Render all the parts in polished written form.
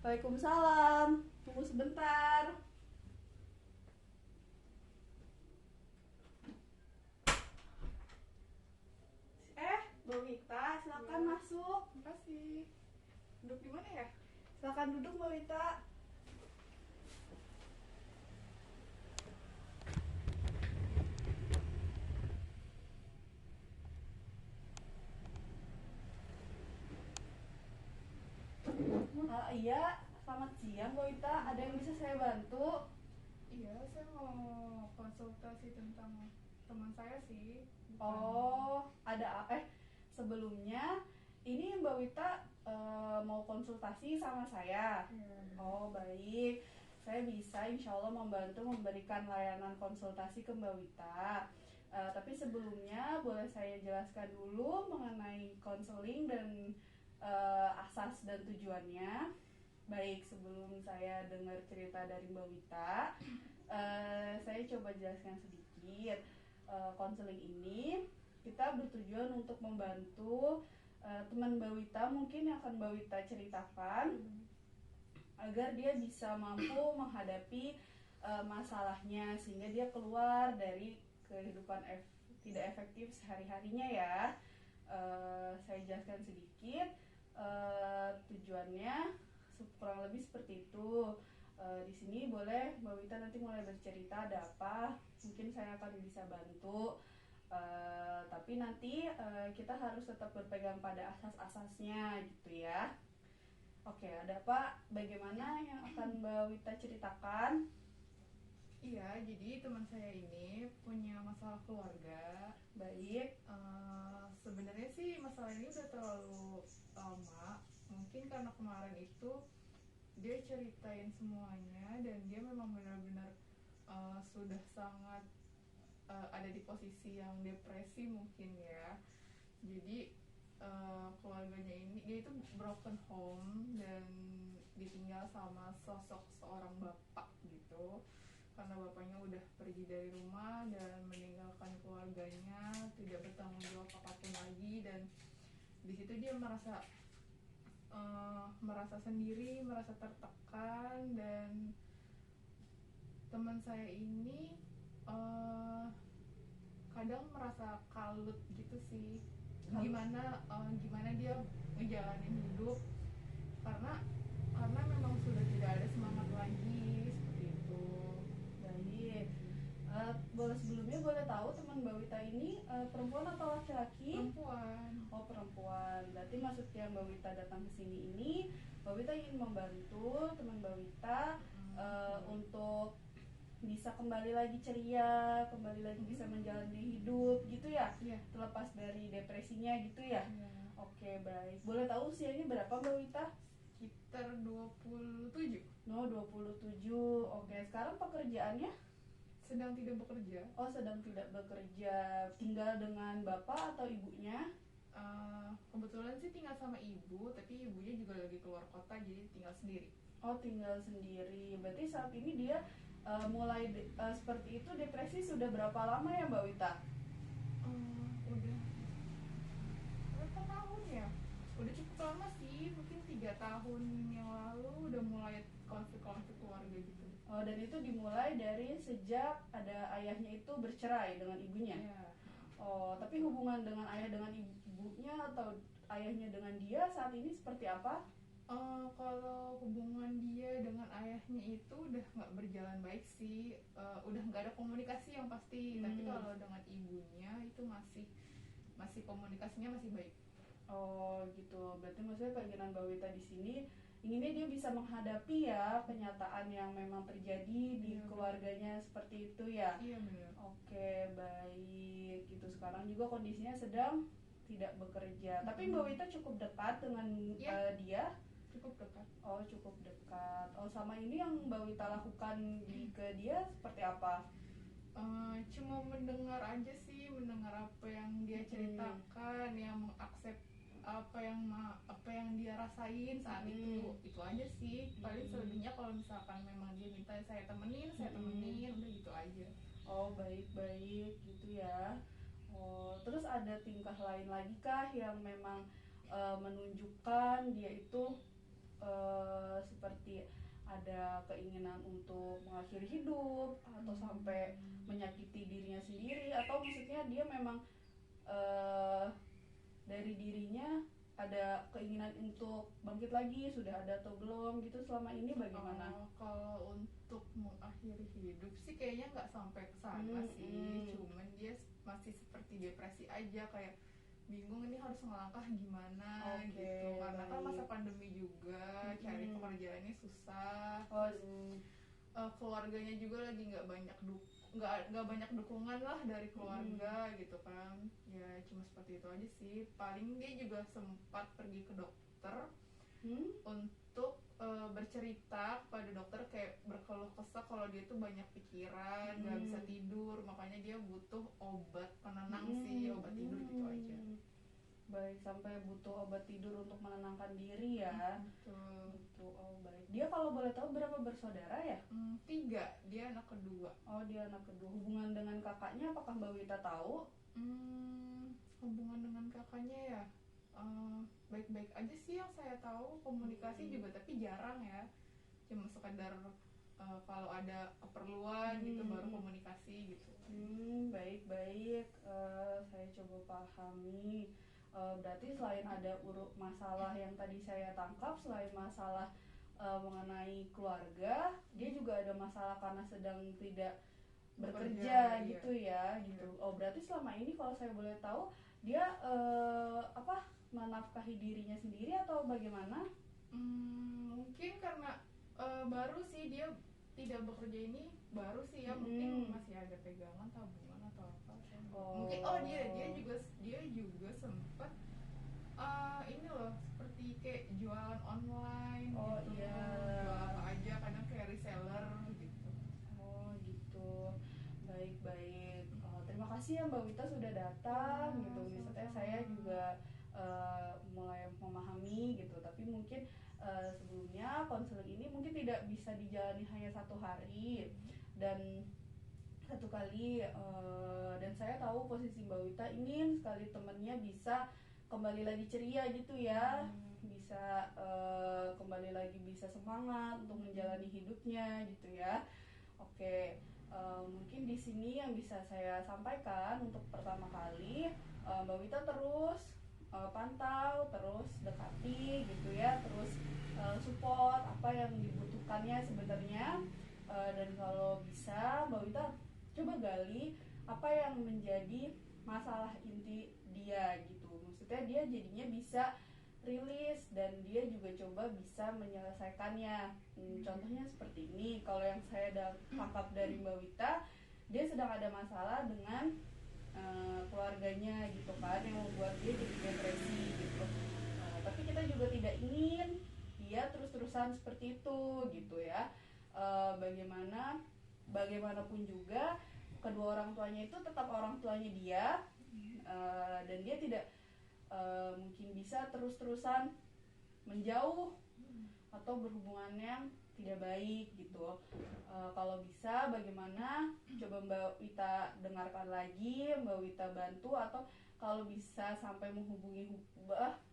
Waalaikumsalam. Tunggu sebentar. Mbak Wita, silakan masuk. Makasih. Duduk di mana ya? Silakan duduk, Mbak Wita. Iya, selamat siang, Mbak Wita. Ada yang bisa saya bantu? Iya, saya mau konsultasi tentang teman saya sih. Oh, ada sebelumnya ini Mbak Wita mau konsultasi sama saya. Iya. Oh, baik. Saya bisa insya Allah membantu memberikan layanan konsultasi ke Mbak Wita. Tapi sebelumnya boleh saya jelaskan dulu mengenai konseling dan asas dan tujuannya. Baik, sebelum saya dengar cerita dari Mbak Wita, saya coba jelaskan sedikit. Konseling ini kita bertujuan untuk membantu teman Mbak Wita mungkin yang akan Mbak Wita ceritakan agar dia bisa mampu menghadapi masalahnya sehingga dia keluar dari kehidupan tidak efektif sehari-harinya ya. Saya jelaskan sedikit tujuannya kurang lebih seperti itu. Di sini boleh Mbak Wita nanti mulai bercerita ada apa, mungkin saya akan bisa bantu. Tapi nanti kita harus tetap berpegang pada asas-asasnya gitu ya. Oke, ada apa? Bagaimana yang akan Mbak Wita ceritakan? Iya, jadi teman saya ini punya masalah keluarga. Baik. Sebenarnya sih masalah ini udah terlalu lama. Mungkin karena kemarin itu dia ceritain semuanya dan dia memang benar-benar sudah sangat ada di posisi yang depresi mungkin ya. Jadi keluarganya ini dia itu broken home dan ditinggal sama sosok seorang bapak gitu, karena bapaknya udah pergi dari rumah dan meninggalkan keluarganya, tidak bertanggung jawab apapun lagi. Dan di situ dia merasa sendiri, merasa tertekan. Dan teman saya ini kadang merasa kalut gitu sih, gimana dia ngejalanin hidup karena memang sudah tidak ada semangat lagi seperti itu. Baik. Sebelumnya boleh tahu teman Mbak Wita ini perempuan atau laki-laki? Perempuan. Oh, perempuan. Berarti maksudnya Mbak Wita datang ke sini ini, Mbak Wita ingin membantu teman Mbak Wita untuk bisa kembali lagi ceria, kembali lagi bisa menjalani hidup gitu ya? Iya. Terlepas dari depresinya gitu ya? Iya. Oke, baik. Boleh tahu usianya berapa Mbak Wita? Sekitar 27. No, 27. Oke, sekarang pekerjaannya? Sedang tidak bekerja. Oh, sedang tidak bekerja. Tinggal dengan bapak atau ibunya? Kebetulan sih tinggal sama ibu, tapi ibunya juga lagi keluar kota, jadi tinggal sendiri. Oh, tinggal sendiri. Berarti saat ini dia mulai seperti itu, depresi sudah berapa lama ya Mbak Wita? Udah berapa tahun ya? Udah cukup lama sih, mungkin 3 tahun yang lalu udah mulai konflik-konflik keluarga gitu. Oh, dan itu dimulai dari sejak ada ayahnya itu bercerai dengan ibunya? Iya. Oh, tapi hubungan dengan ayah dengan ibunya atau ayahnya dengan dia saat ini seperti apa? Kalau hubungan dia dengan ayahnya itu udah nggak berjalan baik sih, udah nggak ada komunikasi yang pasti. Tapi kalau dengan ibunya itu masih komunikasinya masih baik. Oh gitu, berarti maksudnya keinginan Mbak Wita di sini inginnya dia bisa menghadapi ya kenyataan yang memang terjadi di keluarganya seperti itu ya. Iya benar. Oke, baik. Gitu, sekarang juga kondisinya sedang tidak bekerja. Tapi Mbak Wita cukup dekat dengan dia? Cukup dekat. Oh, cukup dekat. Oh, sama ini yang Mbak Wita lakukan ke dia seperti apa? Cuma mendengar aja sih, mendengar apa yang dia ceritakan, yang mengaksep apa yang dia rasain saat itu aja sih. Paling selebihnya kalau misalkan memang dia minta saya temenin udah gitu aja. Oh, baik-baik gitu ya. Oh, terus ada tingkah lain lagi kah yang memang menunjukkan dia itu seperti ada keinginan untuk mengakhiri hidup atau sampai menyakiti dirinya sendiri, atau maksudnya dia memang dari dirinya ada keinginan untuk bangkit lagi, sudah ada atau belum gitu selama ini bagaimana? Kalau untuk mengakhiri hidup sih kayaknya nggak sampai ke sana sih, cuman dia masih seperti depresi aja, kayak bingung ini harus melangkah gimana gitu, karena kan masa pandemi juga, cari pekerjaannya susah, keluarganya juga lagi nggak banyak dukungan lah dari keluarga gitu kan. Ya cuma seperti itu aja sih, paling dia juga sempat pergi ke dokter untuk bercerita kepada dokter, kayak berkeluh kesah kalau dia tuh banyak pikiran, nggak bisa tidur, makanya dia butuh obat penenang sih, obat tidur gitu aja. Baik, sampai butuh obat tidur untuk menenangkan diri ya. Betul. Oh baik. Dia kalau boleh tahu berapa bersaudara ya? 3, dia anak kedua. Oh, dia anak kedua. Hubungan dengan kakaknya apakah Mbak Wita tahu? Hubungan dengan kakaknya ya baik-baik aja sih yang saya tahu, komunikasi juga tapi jarang ya, cuma sekedar kalau ada keperluan gitu baru komunikasi gitu. Baik-baik, saya coba pahami. Berarti selain ada masalah yang tadi saya tangkap, selain masalah mengenai keluarga, dia juga ada masalah karena sedang tidak bekerja gitu ya, gitu. Oh, berarti selama ini kalau saya boleh tahu dia menafkahi dirinya sendiri atau bagaimana? Mungkin karena baru sih dia tidak bekerja ini, baru sih ya, mungkin masih ada pegangan tabungan atau apa. Mungkin dia juga sempat ini loh, seperti kayak jualan online gitu. Iya. Jual apa aja, kadang kayak reseller gitu. Oh gitu. Baik-baik. Terima kasih ya Mbak Wita sudah datang gitu. Misalnya saya juga mulai memahami gitu. Tapi mungkin sebelumnya konseling ini mungkin tidak bisa dijalani hanya 1 hari dan 1 kali, dan saya tahu posisi Mbak Wita ingin sekali temannya bisa kembali lagi ceria gitu ya, bisa kembali lagi bisa semangat untuk menjalani hidupnya gitu ya. Oke, mungkin di sini yang bisa saya sampaikan untuk pertama kali, Mbak Wita terus pantau, terus dekati gitu ya, terus support apa yang dibutuhkannya sebenarnya, dan kalau bisa Mbak Wita coba gali apa yang menjadi masalah inti dia gitu. Maksudnya dia jadinya bisa rilis dan dia juga coba bisa menyelesaikannya. Contohnya seperti ini, kalau yang saya tangkap dari Mbak Wita, dia sedang ada masalah dengan keluarganya gitu kan, yang membuat dia jadi depresi gitu. Tapi kita juga tidak ingin dia terus-terusan seperti itu gitu ya. Bagaimanapun juga kedua orang tuanya itu tetap orang tuanya dia, dan dia tidak mungkin bisa terus-terusan menjauh atau berhubungan yang tidak baik gitu. Kalau bisa bagaimana coba Mbak Wita dengarkan lagi, Mbak Wita bantu, atau kalau bisa sampai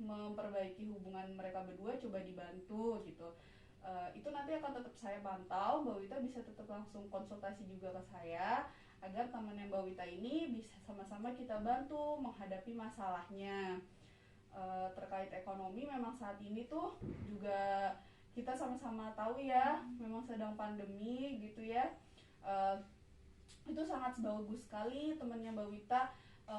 memperbaiki hubungan mereka berdua coba dibantu gitu. Itu nanti akan tetap saya pantau. Mbak Wita bisa tetap langsung konsultasi juga ke saya agar temannya Mbak Wita ini bisa sama-sama kita bantu menghadapi masalahnya. Terkait ekonomi memang saat ini tuh juga kita sama-sama tahu ya, memang sedang pandemi gitu ya. Itu sangat bagus sekali temannya Mbak Wita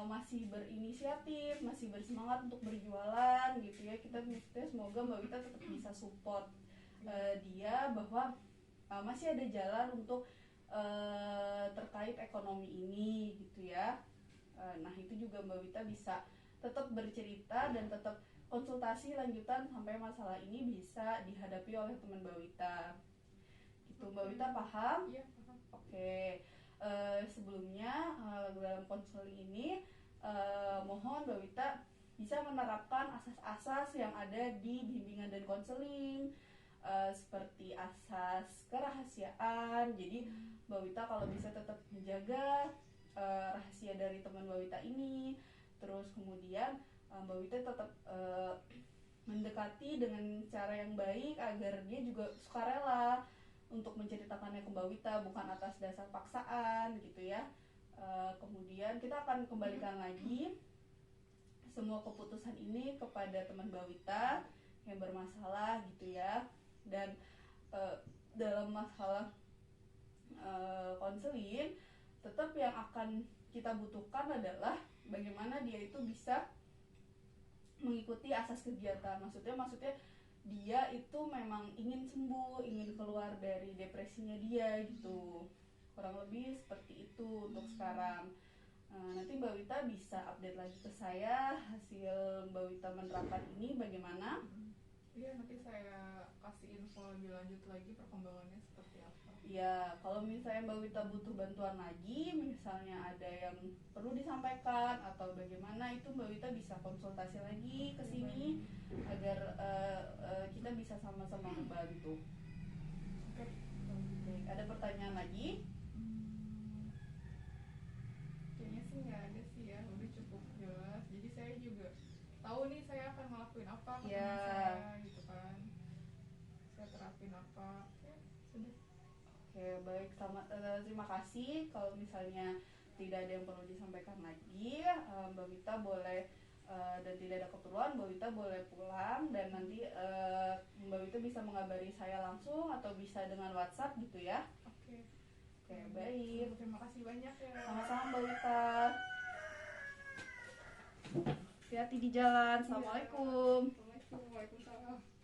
masih berinisiatif, masih bersemangat untuk berjualan gitu ya. Kita semoga Mbak Wita tetap bisa support dia bahwa masih ada jalan untuk terkait ekonomi ini gitu ya. Nah itu juga Mbak Wita bisa tetap bercerita dan tetap konsultasi lanjutan sampai masalah ini bisa dihadapi oleh teman Mbak Wita gitu. Mbak Wita paham? Iya, paham. Oke. Sebelumnya dalam konseling ini mohon Mbak Wita bisa menerapkan asas-asas yang ada di bimbingan dan konseling, seperti asas kerahasiaan. Jadi Mbak Wita kalau bisa tetap menjaga rahasia dari teman Mbak Wita ini, terus kemudian Mbak Wita tetap mendekati dekati dengan cara yang baik agar dia juga sukarela untuk menceritakannya ke Mbak Wita, bukan atas dasar paksaan gitu ya. Kemudian kita akan kembalikan lagi semua keputusan ini kepada teman Mbak Wita yang bermasalah gitu ya. Dan dalam masalah konseling, tetap yang akan kita butuhkan adalah bagaimana dia itu bisa mengikuti asas kegiatan. Maksudnya dia itu memang ingin sembuh, ingin keluar dari depresinya dia gitu. Kurang lebih seperti itu untuk sekarang. Nanti Mbak Wita bisa update lagi ke saya hasil Mbak Wita menerapkan ini bagaimana. Iya, nanti saya kasih info lebih lanjut lagi perkembangannya seperti apa. Ya, kalau misalnya Mbak Wita butuh bantuan lagi, misalnya ada yang perlu disampaikan atau bagaimana, itu Mbak Wita bisa konsultasi lagi ke sini agar kita bisa sama-sama membantu. Oke. Ada pertanyaan lagi? Kayaknya sih nggak ada sih ya, udah cukup jelas. Jadi saya juga tahu nih saya akan ngelakuin apa ke Ya. teman saya gitu kan. Saya terapin apa. Ya, sudah. Oke, baik. Terima kasih. Kalau misalnya tidak ada yang perlu disampaikan lagi, Mbak Wita boleh dan tidak ada keperluan, Mbak Wita boleh pulang dan nanti Mbak Wita bisa mengabari saya langsung atau bisa dengan WhatsApp gitu ya. Oke. Oke, baik. Terima kasih banyak ya. Sama-sama Mbak Wita. Hati-hati di jalan. Assalamualaikum. Assalamualaikum. Waalaikumsalam.